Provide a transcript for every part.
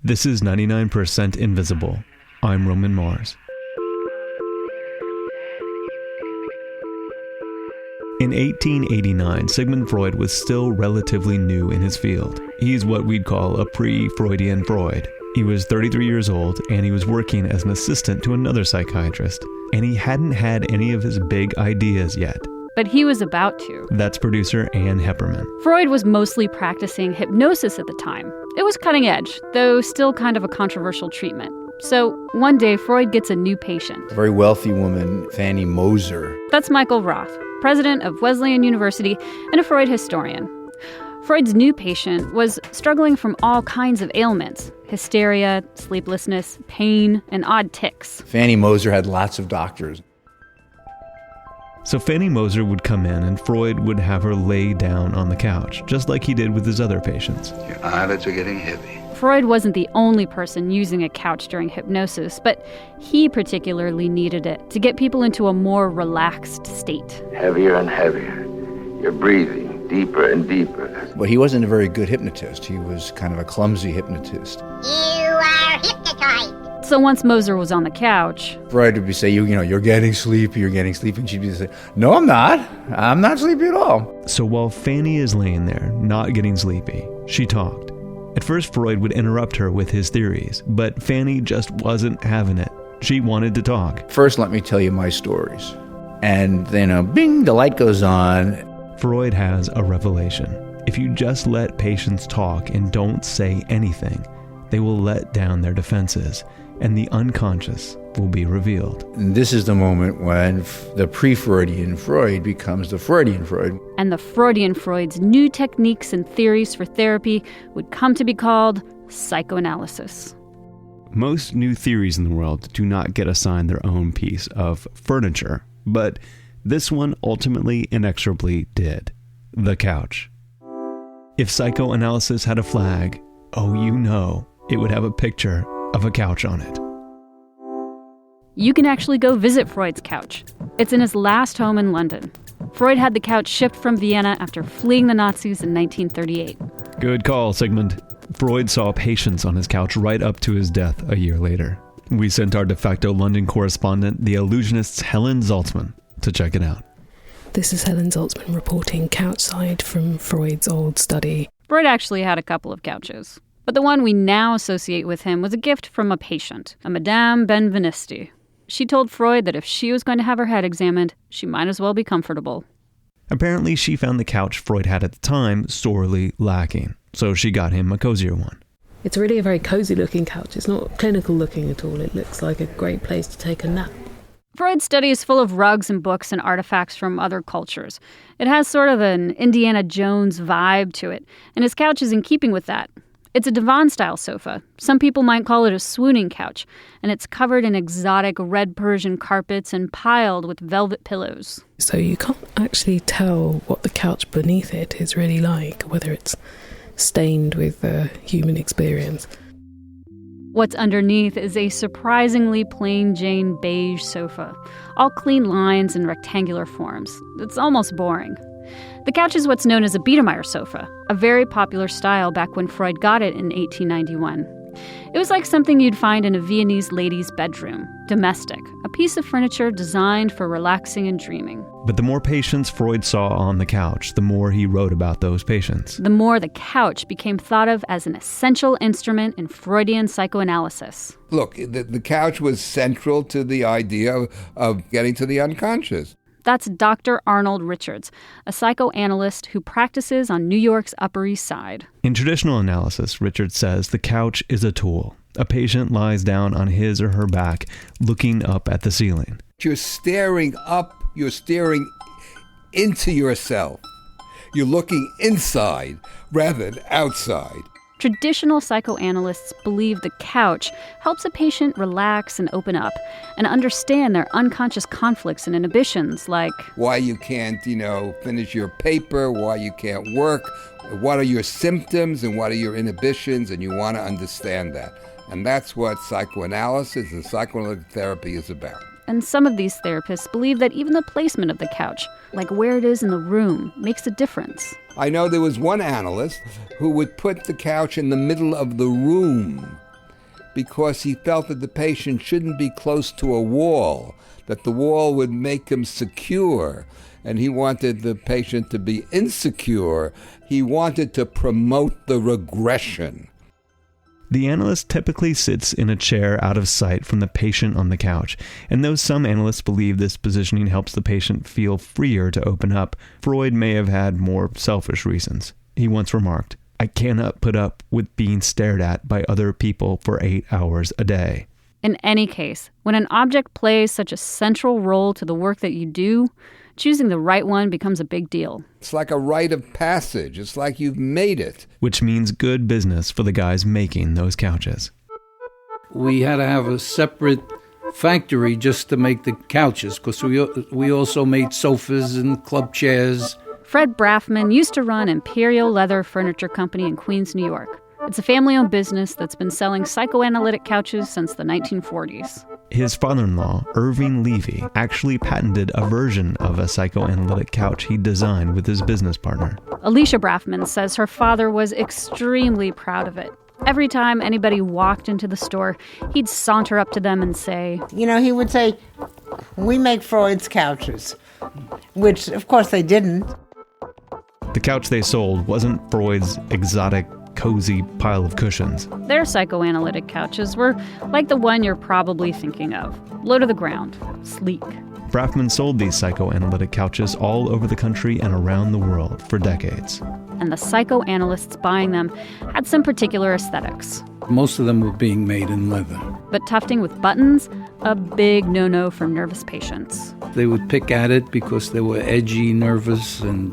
This is 99% Invisible. I'm Roman Mars. In 1889, Sigmund Freud was still relatively new in his field. He's what we'd call a pre-Freudian Freud. He was 33 years old, and he was working as an assistant to another psychiatrist. And he hadn't had any of his big ideas yet. But he was about to. That's producer Ann Hepperman. Freud was mostly practicing hypnosis at the time. It was cutting edge, though still kind of a controversial treatment. So one day, Freud gets a new patient. A very wealthy woman, Fanny Moser. That's Michael Roth, president of Wesleyan University and a Freud historian. Freud's new patient was struggling from all kinds of ailments: hysteria, sleeplessness, pain, and odd tics. Fanny Moser had lots of doctors. So Fanny Moser would come in and Freud would have her lay down on the couch, just like he did with his other patients. Your eyelids are getting heavy. Freud wasn't the only person using a couch during hypnosis, but he particularly needed it to get people into a more relaxed state. Heavier and heavier. You're breathing deeper and deeper. But he wasn't a very good hypnotist. He was kind of a clumsy hypnotist. You are hypnotized. So once Moser was on the couch, Freud would say, you're getting sleepy, and she'd be saying, no, I'm not sleepy at all. So while Fanny is laying there, not getting sleepy, she talked. At first, Freud would interrupt her with his theories, but Fanny just wasn't having it. She wanted to talk. First, let me tell you my stories. And then, bing, the light goes on. Freud has a revelation. If you just let patients talk and don't say anything, they will let down their defenses, and the unconscious will be revealed. And this is the moment when the pre-Freudian Freud becomes the Freudian Freud. And the Freudian Freud's new techniques and theories for therapy would come to be called psychoanalysis. Most new theories in the world do not get assigned their own piece of furniture, but this one ultimately inexorably did. The couch. If psychoanalysis had a flag, it would have a picture of a couch on it. You can actually go visit Freud's couch. It's in his last home in London. Freud had the couch shipped from Vienna after fleeing the Nazis in 1938. Good call, Sigmund. Freud saw patients on his couch right up to his death a year later. We sent our de facto London correspondent, the illusionist Helen Zaltzman, to check it out. This is Helen Zaltzman reporting couchside from Freud's old study. Freud actually had a couple of couches, but the one we now associate with him was a gift from a patient, a Madame Benvenisti. She told Freud that if she was going to have her head examined, she might as well be comfortable. Apparently, she found the couch Freud had at the time sorely lacking, so she got him a cozier one. It's really a very cozy looking couch. It's not clinical looking at all. It looks like a great place to take a nap. Freud's study is full of rugs and books and artifacts from other cultures. It has sort of an Indiana Jones vibe to it, and his couch is in keeping with that. It's a divan-style sofa. Some people might call it a swooning couch, and it's covered in exotic red Persian carpets and piled with velvet pillows. So you can't actually tell what the couch beneath it is really like, whether it's stained with human experience. What's underneath is a surprisingly plain Jane beige sofa, all clean lines and rectangular forms. It's almost boring. The couch is what's known as a Biedermeier sofa, a very popular style back when Freud got it in 1891. It was like something you'd find in a Viennese lady's bedroom, domestic, a piece of furniture designed for relaxing and dreaming. But the more patients Freud saw on the couch, the more he wrote about those patients. The more the couch became thought of as an essential instrument in Freudian psychoanalysis. Look, the couch was central to the idea of getting to the unconscious. That's Dr. Arnold Richards, a psychoanalyst who practices on New York's Upper East Side. In traditional analysis, Richards says the couch is a tool. A patient lies down on his or her back, looking up at the ceiling. You're staring up, you're staring into yourself. You're looking inside rather than outside. Traditional psychoanalysts believe the couch helps a patient relax and open up and understand their unconscious conflicts and inhibitions, like why you can't, finish your paper, why you can't work, what are your symptoms and what are your inhibitions, and you want to understand that. And that's what psychoanalysis and psychoanalytic therapy is about. And some of these therapists believe that even the placement of the couch, like where it is in the room, makes a difference. I know there was one analyst who would put the couch in the middle of the room because he felt that the patient shouldn't be close to a wall, that the wall would make him secure, and he wanted the patient to be insecure. He wanted to promote the regression. The analyst typically sits in a chair out of sight from the patient on the couch, and though some analysts believe this positioning helps the patient feel freer to open up, Freud may have had more selfish reasons. He once remarked, "I cannot put up with being stared at by other people for 8 hours a day." In any case, when an object plays such a central role to the work that you do, choosing the right one becomes a big deal. It's like a rite of passage. It's like you've made it. Which means good business for the guys making those couches. We had to have a separate factory just to make the couches, because we also made sofas and club chairs. Fred Braffman used to run Imperial Leather Furniture Company in Queens, New York. It's a family-owned business that's been selling psychoanalytic couches since the 1940s. His father-in-law, Irving Levy, actually patented a version of a psychoanalytic couch he designed with his business partner. Alicia Braffman says her father was extremely proud of it. Every time anybody walked into the store, he'd saunter up to them and say, he would say, "We make Freud's couches," which, of course, they didn't. The couch they sold wasn't Freud's exotic, cozy pile of cushions. Their psychoanalytic couches were like the one you're probably thinking of. Low to the ground, sleek. Braffman sold these psychoanalytic couches all over the country and around the world for decades. And the psychoanalysts buying them had some particular aesthetics. Most of them were being made in leather. But tufting with buttons, a big no-no for nervous patients. They would pick at it because they were edgy, nervous, and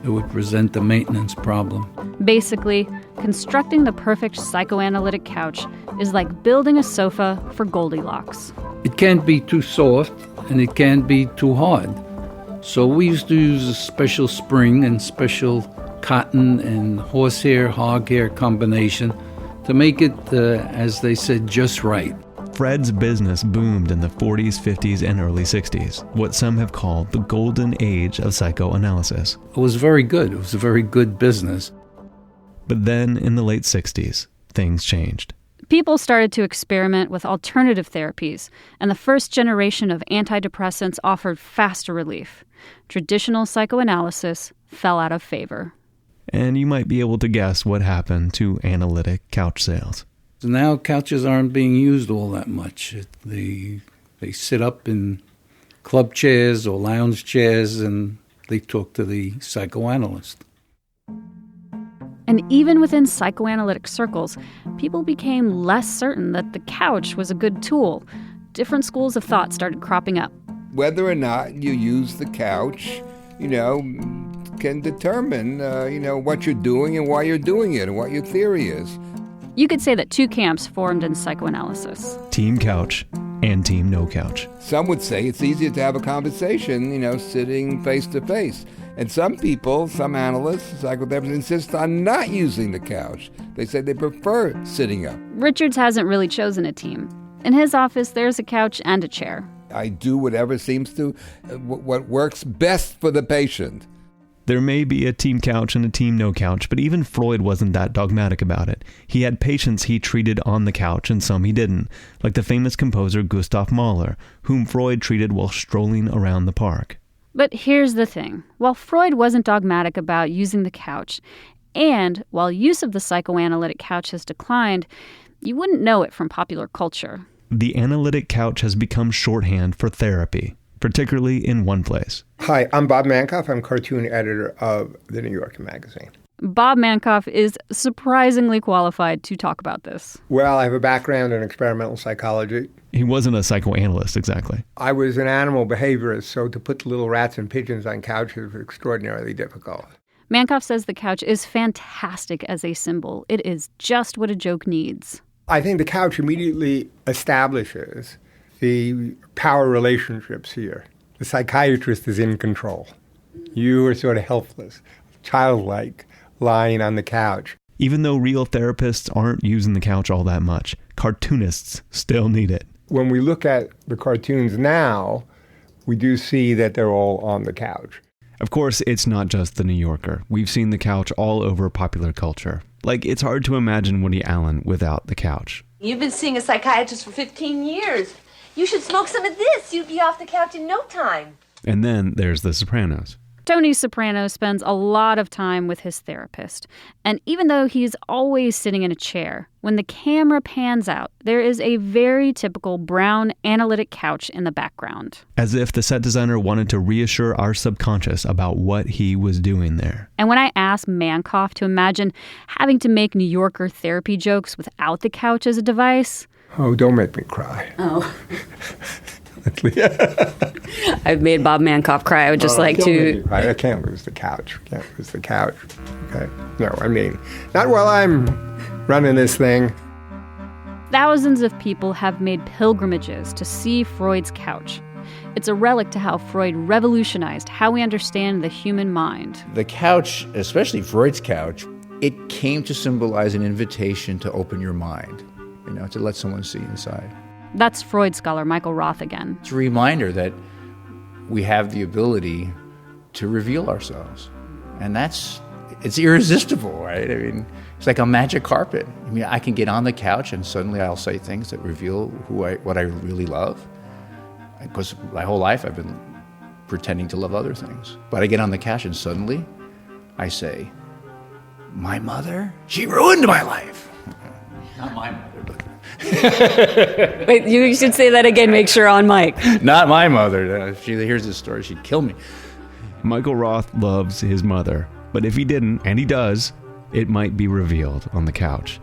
it would present a maintenance problem. Basically, constructing the perfect psychoanalytic couch is like building a sofa for Goldilocks. It can't be too soft, and it can't be too hard. So we used to use a special spring and special cotton and horsehair, hog hair combination to make it, as they said, just right. Fred's business boomed in the 40s, 50s, and early 60s, what some have called the golden age of psychoanalysis. It was very good. It was a very good business. But then in the late 60s, things changed. People started to experiment with alternative therapies, and the first generation of antidepressants offered faster relief. Traditional psychoanalysis fell out of favor. And you might be able to guess what happened to analytic couch sales. So now couches aren't being used all that much. They sit up in club chairs or lounge chairs and they talk to the psychoanalyst. And even within psychoanalytic circles, people became less certain that the couch was a good tool. Different schools of thought started cropping up. Whether or not you use the couch, can determine, what you're doing and why you're doing it and what your theory is. You could say that two camps formed in psychoanalysis. Team couch and team no couch. Some would say it's easier to have a conversation, sitting face to face. And some people, some analysts, psychotherapists insist on not using the couch. They say they prefer sitting up. Richards hasn't really chosen a team. In his office, there's a couch and a chair. I do whatever seems to, what works best for the patient. There may be a team couch and a team no couch, but even Freud wasn't that dogmatic about it. He had patients he treated on the couch and some he didn't, like the famous composer Gustav Mahler, whom Freud treated while strolling around the park. But here's the thing. While Freud wasn't dogmatic about using the couch, and while use of the psychoanalytic couch has declined, you wouldn't know it from popular culture. The analytic couch has become shorthand for therapy, particularly in one place. Hi, I'm Bob Mankoff. I'm cartoon editor of The New Yorker magazine. Bob Mankoff is surprisingly qualified to talk about this. Well, I have a background in experimental psychology. He wasn't a psychoanalyst, exactly. I was an animal behaviorist, so to put little rats and pigeons on couches was extraordinarily difficult. Mankoff says the couch is fantastic as a symbol. It is just what a joke needs. I think the couch immediately establishes the power relationships here. The psychiatrist is in control. You are sort of helpless, childlike, lying on the couch. Even though real therapists aren't using the couch all that much, cartoonists still need it. When we look at the cartoons now, we do see that they're all on the couch. Of course, it's not just The New Yorker. We've seen the couch all over popular culture. Like, it's hard to imagine Woody Allen without the couch. You've been seeing a psychiatrist for 15 years. You should smoke some of this. You'd be off the couch in no time. And then there's The Sopranos. Tony Soprano spends a lot of time with his therapist. And even though he's always sitting in a chair, when the camera pans out, there is a very typical brown analytic couch in the background. As if the set designer wanted to reassure our subconscious about what he was doing there. And when I asked Mankoff to imagine having to make New Yorker therapy jokes without the couch as a device... Oh, don't make me cry. Oh. I've made Bob Mankoff cry. I would just like to... I can't lose the couch. Okay? No, I mean, not while I'm running this thing. Thousands of people have made pilgrimages to see Freud's couch. It's a relic to how Freud revolutionized how we understand the human mind. The couch, especially Freud's couch, it came to symbolize an invitation to open your mind, to let someone see inside. That's Freud scholar Michael Roth again. It's a reminder that we have the ability to reveal ourselves. And it's irresistible, right? I mean, it's like a magic carpet. I mean, I can get on the couch and suddenly I'll say things that reveal what I really love. Because my whole life I've been pretending to love other things. But I get on the couch and suddenly I say, my mother, she ruined my life. Not my mother, but... Wait, you should say that again, make sure on mic. Not my mother. If she hears this story, she'd kill me. Michael Roth loves his mother, but if he didn't, and he does, it might be revealed on the couch.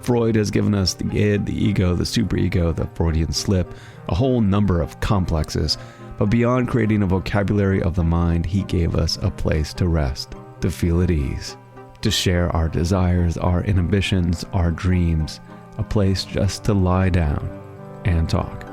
Freud has given us the id, the ego, the superego, the Freudian slip, a whole number of complexes. But beyond creating a vocabulary of the mind, he gave us a place to rest, to feel at ease, to share our desires, our inhibitions, our dreams, a place just to lie down and talk.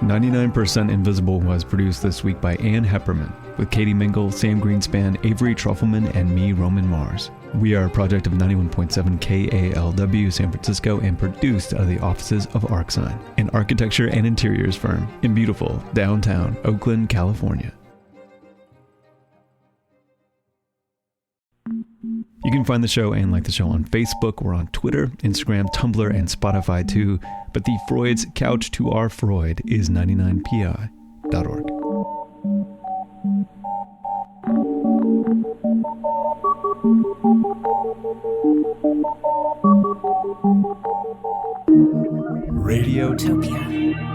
"99% Invisible" was produced this week by Ann Hepperman, with Katie Mingle, Sam Greenspan, Avery Trufelman, and me, Roman Mars. We are a project of 91.7 KALW San Francisco and produced out of the offices of ArcSign, an architecture and interiors firm in beautiful downtown Oakland, California. You can find the show and like the show on Facebook. We're on Twitter, Instagram, Tumblr, and Spotify too. But the Freud's Couch to our Freud is 99pi.org. Radiotopia.